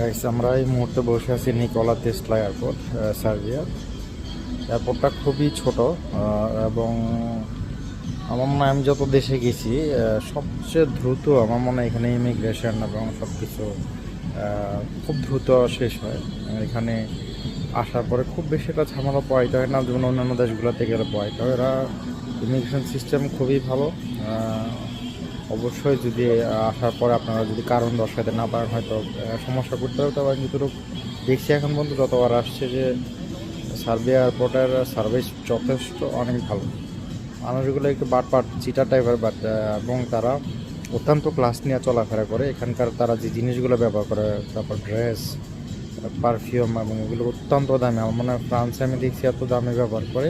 Guys, আমরা এই মুহূর্তে বসে আছি নিকোলা তেসলা এয়ারপোর্ট, সার্বিয়া। এয়ারপোর্টটা খুবই ছোট এবং আমার মনে হয় আমি যত দেশে গেছি সবচেয়ে দ্রুত আমার মনে হয় এখানে ইমিগ্রেশন এবং সব কিছু খুব দ্রুত শেষ হয়। এখানে আসার পরে খুব বেশি একটা ঝামেলা পোহাইতে হয় না, যেমন অন্যান্য দেশগুলোতে গেলে পোহাইতে হয়। এরা ইমিগ্রেশন সিস্টেম খুবই ভালো। অবশ্যই যদি আসার পরে আপনারা যদি কারণ দর্শাতে না পারেন হয়তো সমস্যা করতে হবে। তবে আমি যতটুকু দেখছি এখন পর্যন্ত যতবার আসছে যে সার্বিয়া এয়ারপোর্টের সার্ভিস যথেষ্ট অনেক ভালো। মানুষগুলো একটু বাটপাট চিটা টাইপের বাট এবং তারা অত্যন্ত ক্লাস নিয়ে চলাফেরা করে। এখানকার তারা যে জিনিসগুলো ব্যবহার করে, তারপর ড্রেস, পারফিউম এবং এগুলো অত্যন্ত দামি। আমার মনে হয় ফ্রান্সে আমি দেখছি এত দামে ব্যবহার করে,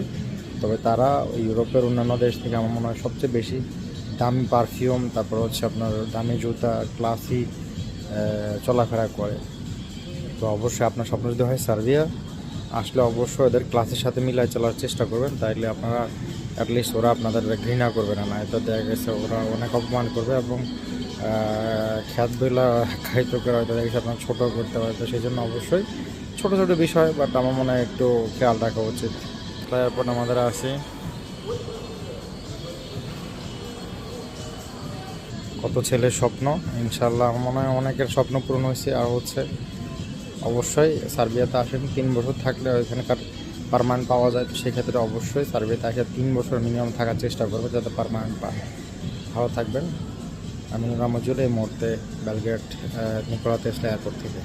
তবে তারা ইউরোপের অন্যান্য দেশ থেকে আমার মনে হয় সবচেয়ে বেশি দামি পারফিউম, তারপর হচ্ছে আপনার দামি জুতা, ক্লাসি চলাফেরা করে। তো অবশ্যই আপনার স্বপ্ন যদি হয় সার্বিয়া, আসলে অবশ্যই ওদের ক্লাসের সাথে মিলাই চলার চেষ্টা করবেন। তাইলে আপনারা অ্যাটলিস্ট ওরা আপনাদের ঘৃণা করবে না, এটা দেখা গেছে ওরা অনেক অপমান করবে এবং খ্যাত বইলা খাইতে করে হয়তো দেখা গেছে আপনার ছোটো করতে হয়। তো সেই জন্য অবশ্যই ছোটো ছোটো বিষয় বাট আমার মনে হয় একটু খেয়াল রাখা উচিত। এয়ারপোর্ট আমাদের আসি, কত ছেলের স্বপ্ন, ইনশাল্লাহ আমার মনে হয় অনেকের স্বপ্ন পূরণ হয়েছে। আর হচ্ছে অবশ্যই সার্বিয়াতে আসেন, 3 বছর থাকলে ওইখানকার পারমানেন্ট পাওয়া যায়। তো সেক্ষেত্রে অবশ্যই সার্বিয়াতে আসে 3 বছর মিনিমাম থাকার চেষ্টা করবে যাতে পারমানেন্ট পায়। ভালো থাকবেন। আমি রামজুল, এই মুহূর্তে বেলগ্রেড নিকোলা তেসলা এয়ারপোর্ট থেকে।